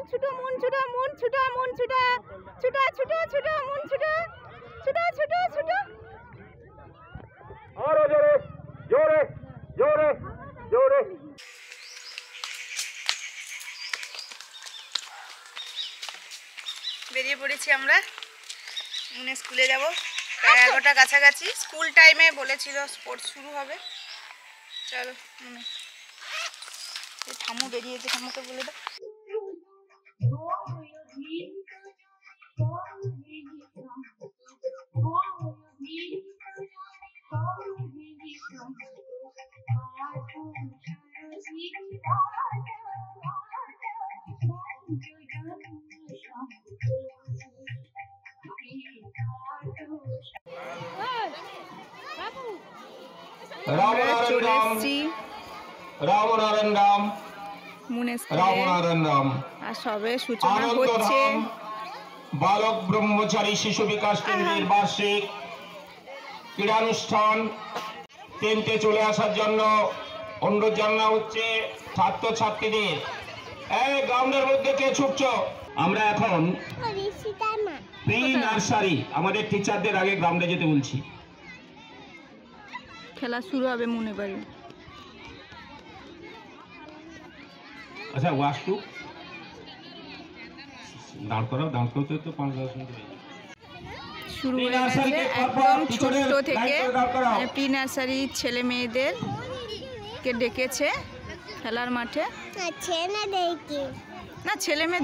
ছুটো মন ছুটো মন ছুটো মন ছুটো ছুটো ছুটো ছুটো মন ছুটো ছুটো ছুটো ছুটো আরো জোরে জোরে জোরে জোরে। বেরিয়ে পড়েছি আমরা, স্কুলে যাব। প্রায় 11টা কাছাকাছি। স্কুল টাইমে বলেছিল স্পোর্টস শুরু হবে। চলো ঠামু বেরিয়েছে, ঠামুকে বলে দাও। চলে এসছি রামনারায়ণ রাম মুনে রামনারায়ণ রাম। আর সবে সূচনা হচ্ছে। বালক ব্রহ্মচারী শিশু বিকাশ কেন্দ্রের বার্ষিক ক্রীড়ানুষ্ঠান টেন্টে চলে আসার জন্য অনুরোধ জানানো হচ্ছে ছাত্রছাত্রীদের। এই গ্রাউন্ডের মধ্যে কে ছুটছ? আমরা এখন প্রি নার্সারি, আমাদের টিচারদের আগে গ্রাউন্ডে যেতে বলছি। খেলা শুরু হবে মনে বাড়ি। আচ্ছা ওয়াশটু দাঁড় করাও, দাঁড় করতে তো 5-10 মিনিট শুরু হয়ে গেছে একদম ছোট্ট থেকে। প্রি নার্সারি ছেলে মেয়েদেরকে ডেকেছে খেলার মাঠে। না ছেলে মেয়ে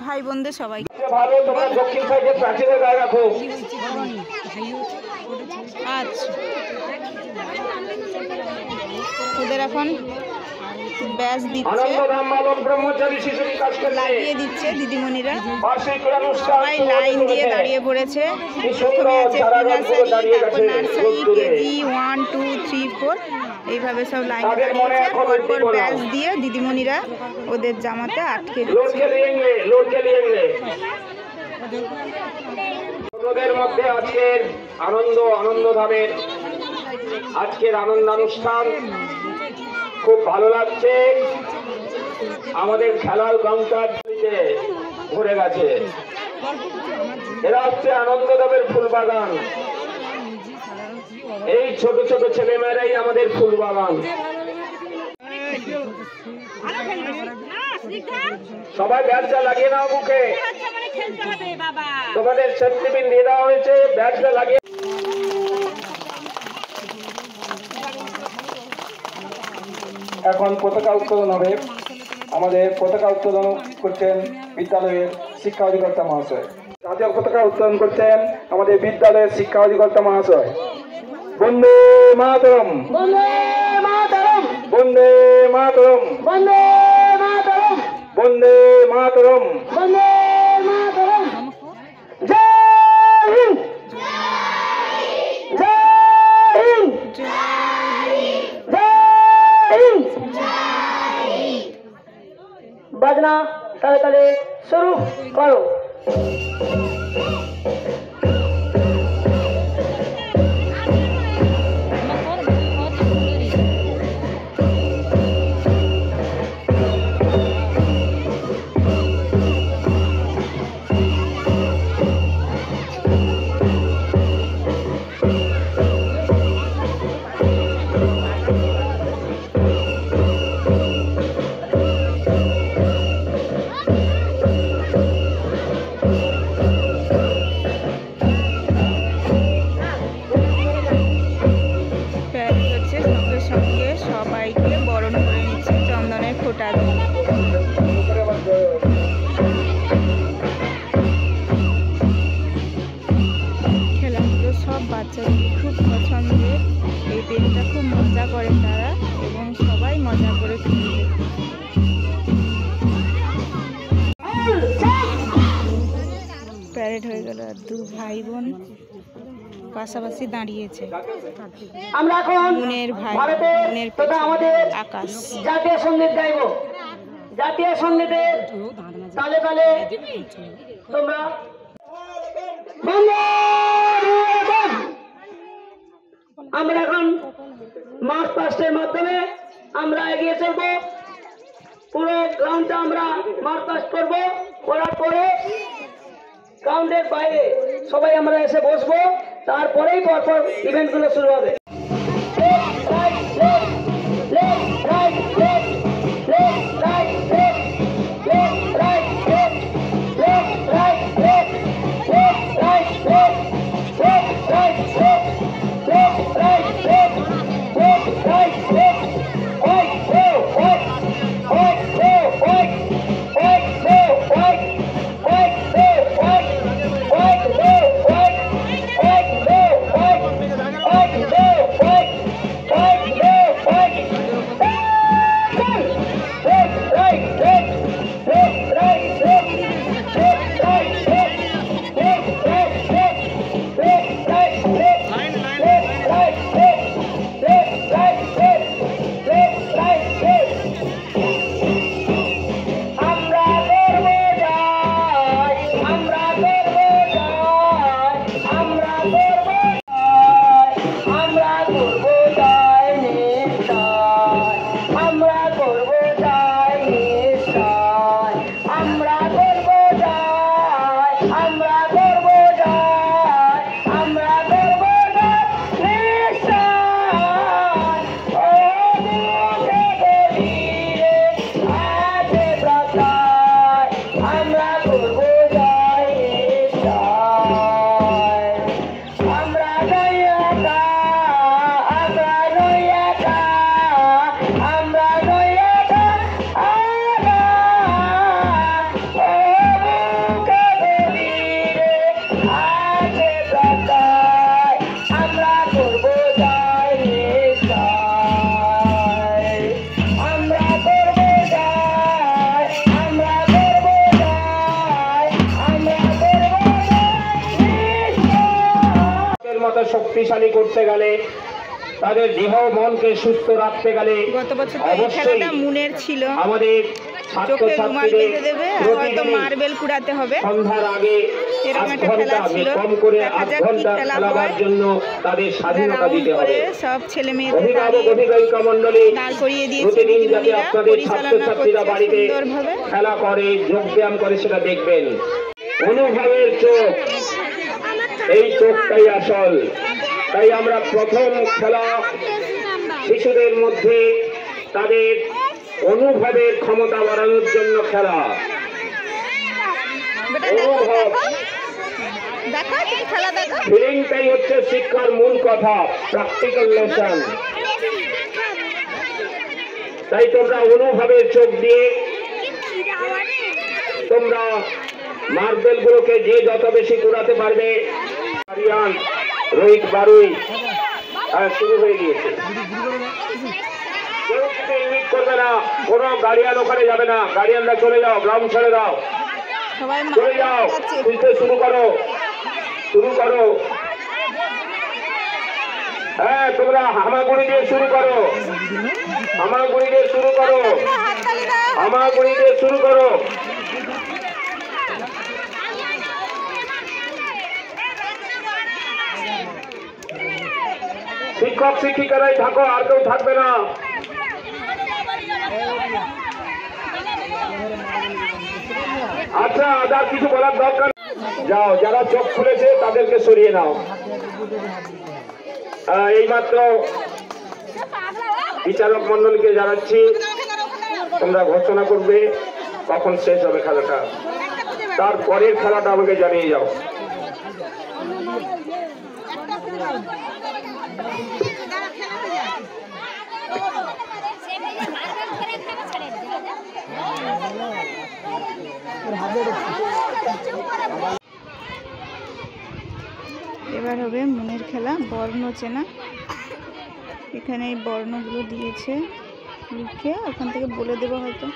ভাই বোনদের সবাই। আচ্ছা ওদের এখন ব্যাচ দিচ্ছে, লাগিয়ে দিচ্ছে দিদিমণিরা। সবাই লাইন দিয়ে দাঁড়িয়ে পড়েছে। প্রথমে আছে প্রি নার্সারি, তারপর নার্সারি, কেজি 1, 2, 3, 4 এইভাবে সব লাইনে দাঁড়িয়েছে। পরপর ব্যাচ দিয়ে দিদিমণিরা ওদের জামাতে আটকে দিচ্ছে। ওদের মধ্যে আজকের আনন্দধামের আজকের আনন্দানুষ্ঠান খুব ভালো লাগছে। আমাদের খেলার গ্রাউন্ডটা ভরে গেছে। এরা হচ্ছে আনন্দধামের ফুলবাগান। এই ছোট ছোট ছেলেমেয়েরাই আমাদের ফুলবাগান। সবাই ব্যাটটা লাগিয়ে নাও মুখে। তোমাদের সেফটি পিন দিয়ে দেওয়া হয়েছে, ব্যাটটা লাগিয়ে। এখন পতাকা উত্তোলন হবে। আমাদের পতাকা উত্তোলন করছেন বিদ্যালয়ের শিক্ষা অধিকর্তা মহাশয়। জাতীয় পতাকা উত্তোলন করছেন আমাদের বিদ্যালয়ের শিক্ষা অধিকর্তা মহাশয়। বন্দে মাতরম, বন্দে মাতরম, বন্দে মাতরম, বন্দে মাতরম, বন্দে মাতরম, বন্দে মাতরম। জয় হিন্দ, জয় হিন্দ, জয় হিন্দ। বাজনা তালে তালে শুরু করো। সবাইকে বরণ করে নিচ্ছে চন্দনের ফোঁটা দিয়ে। খেলাগুলো সব বাচ্চাদের খুব পছন্দের। এই দিনটা খুব মজা করে তারা এবং সবাই মজা করে খেলবে। প্যারেড হয়ে গেল আর দু ভাই বোন পাশাপাশি দাঁড়িয়েছে। আমরা এখন বোনের ভাই বোনের তথা আমাদের আকাশ জাতীয় সঙ্গীত গাইব। জাতীয় সঙ্গীতের তালে তালে তোমরা আমরা এখন মার্চ পাস্টের মাধ্যমে আমরা এগিয়ে চলবো। পুরো গ্রাউন্ডটা আমরা মার্কপাস করব, করার পরে গ্রাউন্ডের বাইরে সবাই আমরা এসে বসবো, তারপরেই পরপর ইভেন্টগুলো শুরু হবে। শক্তিশালী করতে গেলে, তাদের দেহ মনকে সুস্থ রাখতে গেলে গত বছর তো এই খেলাটা মুনের ছিল, আমাদের চোখে রুমাল বেঁধে দেবে আর হয়তো মার্বেল কুড়াতে হবে, সন্ধ্যার আগে এরকম একটা খেলা ছিল। কম করে দেখা 8 যাক কি ঘন্টা খেলা খেলাবার হয়। জন্য তাদের স্বাধীনতা দিতে হবে। সব ছেলে মেয়েদের অভিভাবক অভিভাবিকা মণ্ডলী দাঁড় করিয়ে দিয়েছে, প্রতিদিন যাতে দিদিমণিরা আপনাদের পরিচালনা ছাত্রছাত্রীরা করছে বাড়িতে সুন্দরভাবে। খেলা করে, যোগব্যায়াম করে, সেটা দেখবেন। অনুভবের চোখ, এই চোখটাই আসল। তাই আমরা প্রথম খেলা শিশুদের মধ্যে তাদের অনুভবের ক্ষমতা বাড়ানোর জন্য খেলা। ফিলিংটাই হচ্ছে শিক্ষার মূল কথা, প্র্যাকটিক্যাল লেসন। তাই তোমরা অনুভবের চোখ দিয়ে তোমরা মার্বেল গুলোকে যে যত বেশি কুড়াতে পারবে। রোহিত বারুই শুরু হয়ে গিয়েছে। কেউ কিছু ইঙ্গিত করবে না, কোন গার্ডিয়ান ওখানে যাবে না। গার্ডিয়ানরা চলে যাও, গ্রাউন্ড ছেড়ে দাও, চলে যাও, খুঁজতে শুরু করো, শুরু করো। হ্যাঁ, তোমরা হামাগুড়ি দিয়ে শুরু করো, হামাগুড়ি দিয়ে শুরু করো, হামাগুড়ি দিয়ে শুরু করো। শিক্ষক শিক্ষিকারাই থাকো, আর কেউ থাকবে না। আচ্ছা, আর কিছু বলার দরকার। যাও, যারা চোখ খুলেছে তাদেরকে সরিয়ে নাও। এইমাত্র বিচারক মন্ডলীকে জানাচ্ছি, তোমরা ঘোষণা করবে কখন শেষ হবে খেলাটা, তারপরের খেলাটা আমাকে জানিয়ে যাও। এবার হবে মনের খেলা, বর্ণ চেনা। এখানে এই বর্ণগুলো দিয়েছে লিখে, ওখান থেকে বলে দেবো হয়তো।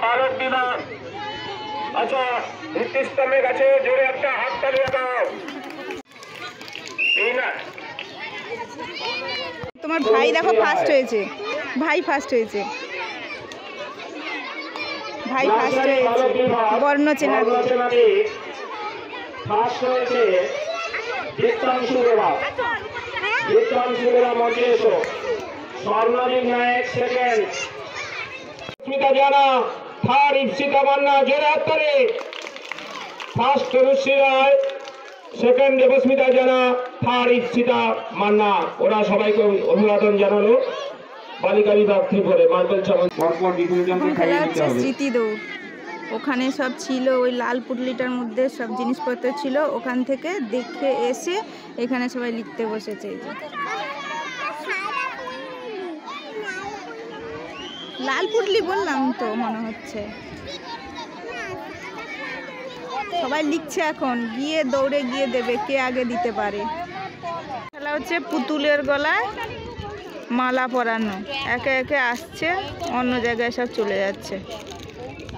ভারত বিভাগ, আচ্ছা, ভিত্তিস্তম্ভের কাছে জোরে একটা হাত তালি দাও। এই না, তোমার ভাই দেখো ফার্স্ট হয়েছে, ভাই ফার্স্ট হয়েছে, ভাই ফার্স্ট হয়েছে বর্ণ চেনা ফার্স্ট হয়েছে দীপ্তাংশু দেবা। দীপ্তাংশু দেবা মঞ্চে এসো। স্বর্ণদীপ নায়ক সেকেন্ড, স্মিতা জানা থার্ড, ইপসিতা মান্না জোরে হাত তালি। ফার্স্ট তনুশ্রী রায়, সেকেন্ড দেবস্মিতা জানা, থার্ড ইপসিতা মান্না। ওরা সবাইকে অভিবাদন জানালো। বালিকা বিভাগ ত্রিপুরে মার্বেল চামচ পরপর এখন খেলা হচ্ছে স্মৃতি দৌড়। ওখানে সব ছিল, ওই লাল পুটলিটার মধ্যে সব জিনিসপত্র ছিল, ওখান থেকে দেখে এসে এখানে সবাই লিখতে বসেছে। লাল পুটলি বললাম তো মনে হচ্ছে। সবাই লিখছে এখন, গিয়ে দৌড়ে গিয়ে দেবে কে আগে দিতে পারে। খেলা হচ্ছে পুতুলের গলায় মালা পরানো, একে একে আসছে, অন্য জায়গায় সব চলে যাচ্ছে।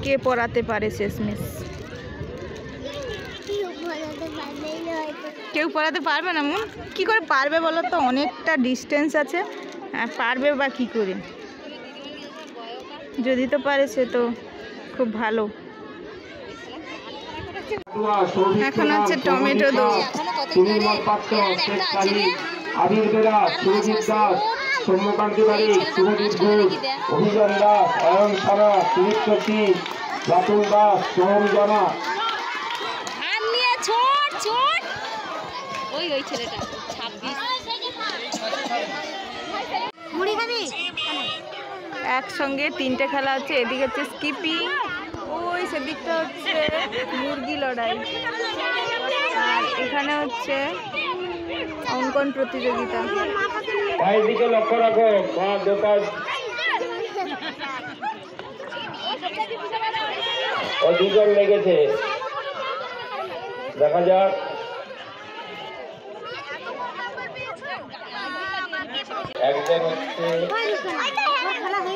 কে পরাতে পারে শেষমেশ? কেউ পরাতে পারবে না। মন কি করে পারবে বলো তো, অনেকটা ডিস্টেন্স আছে, পারবে বা কি করে? যদি তো পারে সে তো খুব ভালো। এখন হচ্ছে টমেটো দৌড়। আবির বেরা, সুরজিৎ দাস, সৌম্যকান্তি বাড়ি, শুভজিৎ ঘোষ, অভিযান দাস, অয়ন সারা, সুমিত শক্তি, রাতুল দাস, সোহম জানা। একসঙ্গে তিনটে খেলা হচ্ছে। এদিকে হচ্ছে স্কিপিং, ওই সেদিকটা হচ্ছে মুরগি লড়াই, আর এখানে হচ্ছে অঙ্কন প্রতিযোগিতা। দিকে লক্ষ্য রাখো, দুজন লেগেছে, দেখা যাক। একজন হচ্ছে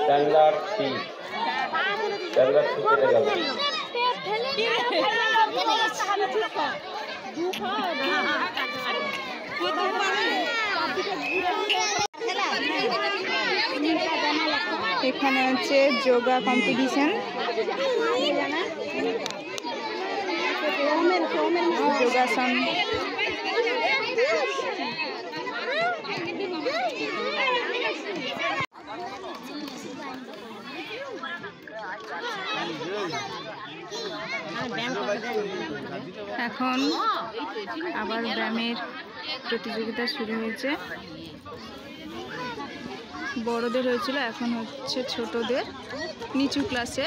স্ট্যান্ডার্ড সি, স্ট্যান্ডার্ড সি কেটে গেল। এখানে হচ্ছে যোগা কম্পিটিশন, যোগাসন। এখন আবার ব্যায়ামের প্রতিযোগিতা শুরু হয়েছে। বড়দের হয়েছিল, এখন হচ্ছে ছোটদের, নিচু ক্লাসে।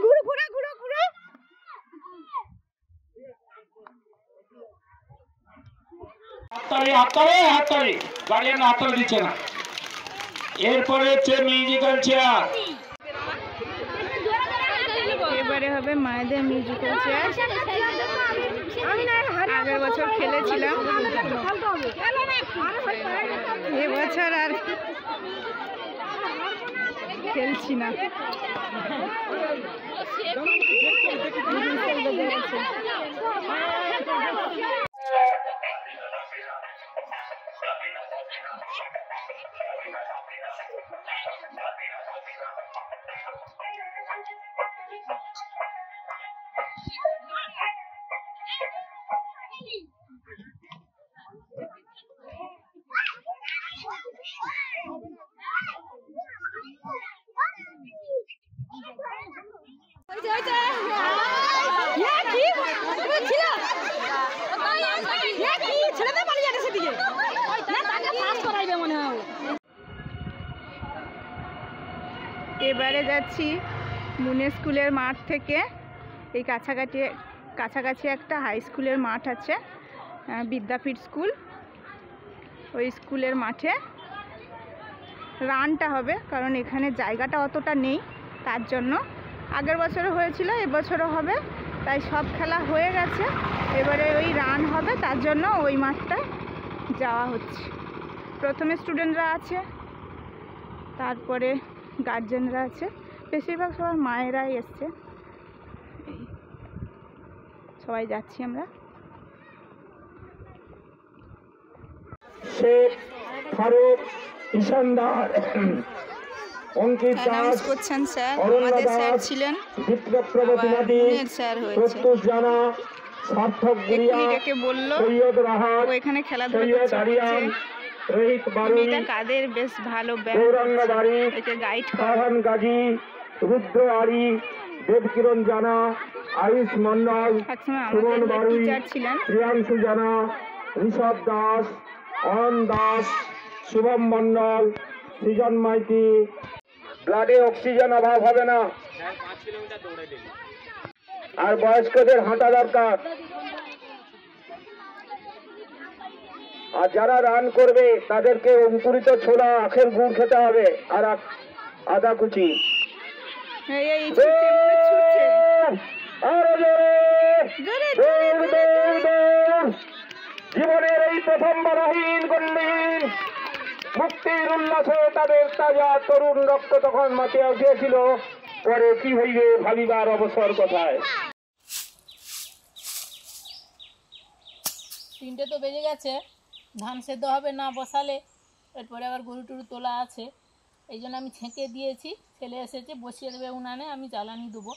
ঘুরো ঘুরো ঘুরো ঘুরো। হাততালি হাততালি হাততালি, গার্ডিয়ান হাততালি দিচ্ছে না। এরপরে হচ্ছে মিউজিক্যাল চেয়ার। এবারে হবে মায়েদের মিউজিক্যাল চেয়ার। আগের বছর খেলেছিলাম, এবছর আর খেলছি না। এবারে যাচ্ছি মুনে স্কুলের মাঠ থেকে। এই কাছাকাছি একটা হাই স্কুলের মাঠ আছে, বিদ্যাপীঠ স্কুল। ওই স্কুলের মাঠে রানটা হবে, কারণ এখানে জায়গাটা অতটা নেই, তার জন্য। আগের বছরও হয়েছিল, এবছরও হবে, তাই সব খেলা হয়ে গেছে, এবারে ওই রান হবে, তার জন্য ওই মাঠটায় যাওয়া হচ্ছে। প্রথমে স্টুডেন্টরা আছে, তারপরে গার্জেনরা আছে, বেশিরভাগ সবার মায়েরাই এসছে। এই সবাই যাচ্ছি আমরা। শেখ ফারুক, ঈশানদার, অঙ্কিত অ্যানাউন্স দাস, করছেন স্যার, অরণ্য আমাদের স্যার দাস, ছিলেন, বিপ্লবপ্রগতি আবার নদী, গুণের স্যার হয়েছে। প্রত্যুষ জানা, সার্থক গুড়িয়া, এক্ষুনি ডেকে বললো সৈয়দ রাহাত, ও এখানে খেলাধুলা সৈয়দ করছে, আরিয়ান, রোহিত বারুই, এটা কাদের বেশ ভালো ব্যায়াম, গৌরাঙ্গ বাড়ি, একে গাইড করে। সাহান গাজী, রুদ্র আড়ি, দেবকিরণ জানা, আয়ুষ মন্ডল, একসময় সুমন আমাদের বাড়ুই, টিচার ছিলেন। প্রিয়াংশু জানা, ঋষভ দাস, অয়ন দাস, শুভম মন্ডল, সৃজন মাইতি। ব্লাডে অক্সিজেন অভাব হবে না, আর বয়স্কদের হাঁটা দরকার। আর যারা রান করবে তাদেরকে অঙ্কুরিত ছোলা, আখের গুড় খেতে হবে, আর আদা কুচি। এই ছুটছে, মনে ছুটছে। আরো জোরে, জোরে, দৌড়, দৌড়, দৌড়। জীবনের এই প্রথমবার আহিন করলেন, মুক্তির উল্লাসে তাদের তাজা তরুণ রক্ত তখন মাতিয়া উঠিয়েছিল। পরে কি হইবে ভাবিবার অবসর কোথায়। 3টে তো বেজে গেছে, ধান সেদ্ধ হবে না বসালে, এরপরে আবার গরু টরু তোলা আছে, এই জন্য আমি ছেঁকে দিয়েছি। ছেলে এসেছে, বসিয়ে দেবে উনানে, আমি জ্বালানি দেবো।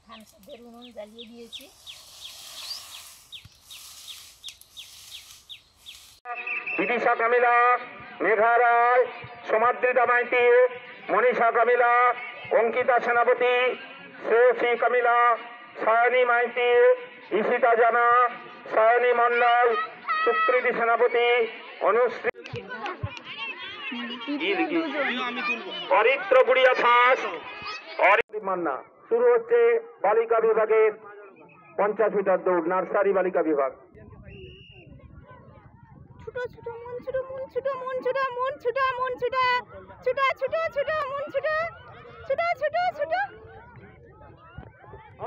ধান সেদ্ধের উনুন জ্বালিয়ে দিয়েছি। বিদিশা কামিলা, মেঘা রায়, সমাদৃতা মাইতি, মনীষা কামিলা, অঙ্কিতা সেনাপতি, শ্রেয়সী কামিলা, সায়নী মাইতি, ঈশিতা জানা, সায়নী মন্ডল, সুকৃতি সেনাপতি, অনুশ্রী অরিত্র গুড়িয়া ফাঁস, অরিত্র মান্না। শুরু হচ্ছে বালিকা বিভাগের 50 মিটার দৌড়, নার্সারি বালিকা বিভাগ। ছুটো ছুটো মন ছুটো, মন ছুটো, মন ছুটো, মন ছুটো, মন ছুটো, ছুটো ছুটো ছুটো, মন ছুটো, ছুটো ছুটো ছুটো।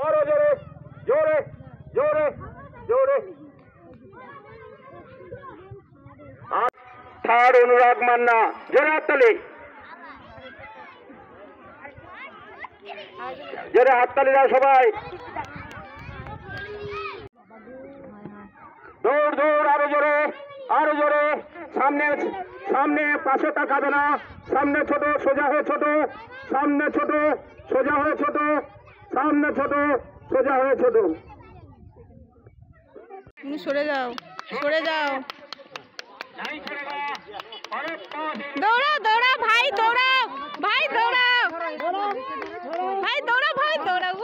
আরো জোরে, জোরে, জোরে, জোরে। থার্ড অনুরাগ মান্না, জোরে হাততালি, জোরে হাততালি দাও সবাই। দৌড়, দৌড়, আরো জোরে, আরো জোরে। সামনে, সামনে, পাশে তাকাবে না। সামনে ছোট, সোজা হয়ে ছোট, সামনে ছোট, সোজা হয়ে ছোট, সামনে ছোট, সোজা হয়ে ছোট। তুমি সরে যাও, সরে যাও। দৌড়াও, দৌড়াও ভাই, দৌড়াও ভাই, দৌড়াও ভাই, দৌড়াও ভাই, দৌড়াও।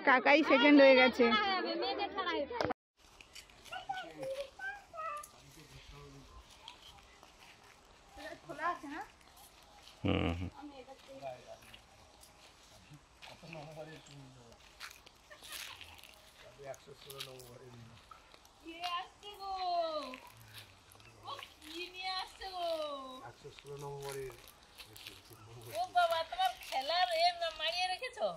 কাকাই সেকেন্ড হয়ে গেছে। ও বাবা, তোমার খেলার মারিয়ে রেখেছো।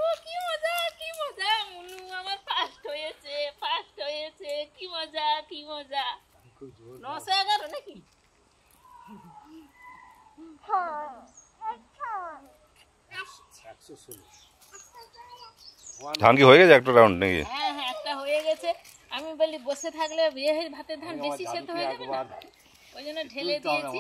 ও কি মজা, কি মজা, মুনু আমার ফার্স্ট হয়েছে, ফার্স্ট হয়েছে, কি মজা, কি মজা। 911 নাকি? ধান কি হয়ে গেছে একটা রাউন্ড নাকি? হ্যাঁ হ্যাঁ, একটা হয়ে গেছে। আমি বলি বসে থাকলে ভাতের ধান বেশি সেদ্ধ হয়ে যাবে না, ওই জন্য ঢেলে দিয়েছি।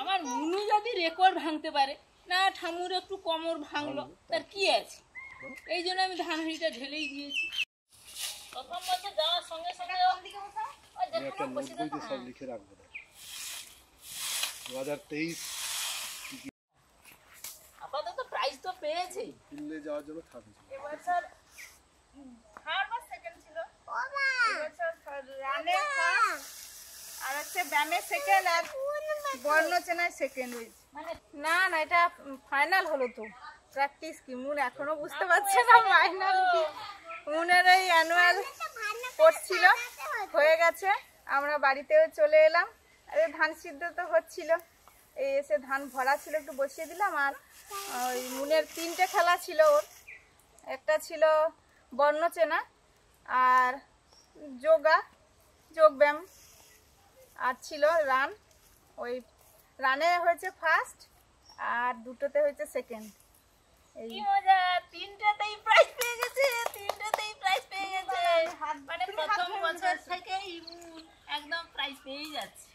আমার মুনু যদি রেকর্ড ভাঙতে পারে না, ঠামুর একটু কোমর ভাঙলো, তার কি আছে? এই জন্য আমি ধান হাঁড়িটা ঢেলেই দিয়েছি। প্রথম বছর যাওয়ার সঙ্গে সঙ্গে সব লিখে রাখবো 2023 আপাতত তো পেয়েছে এবছর থার্ড বা সেকেন্ড ছিল এবছর রানে ফার্স্ট আর হচ্ছে ব্যামে সেকেন্ড আর বর্ণচেনায় সেকেন্ড হয়েছে মানে না না এটা ফাইনাল হলো তো প্র্যাকটিস কি মুন এখনো বুঝতে পারছে না ফাইনাল কি মুনের এই অ্যানুয়াল কোর্স ছিল হয়ে গেছে আমরা বাড়িতেও চলে এলাম আরে ধান সিদ্ধ তো হচ্ছিল এই এসে ধান ভরা ছিল একটু বসিয়ে দিলাম আর ওই মুনের 3টে খেলা ছিল ওর একটা ছিল বর্ণচেনা আর যোগব্যায়াম আর ছিল রান ওই রানে হয়েছে ফার্স্ট আর দুটোতে হয়েছে সেকেন্ড এই কি মজা, তিনটাতেই প্রাইজ পেয়ে গেছে, তিনটাতেই প্রাইজ পেয়ে গেছে। মানে প্রথম বছর থেকে ইমন একদম প্রাইজ পেয়েই যাচ্ছে।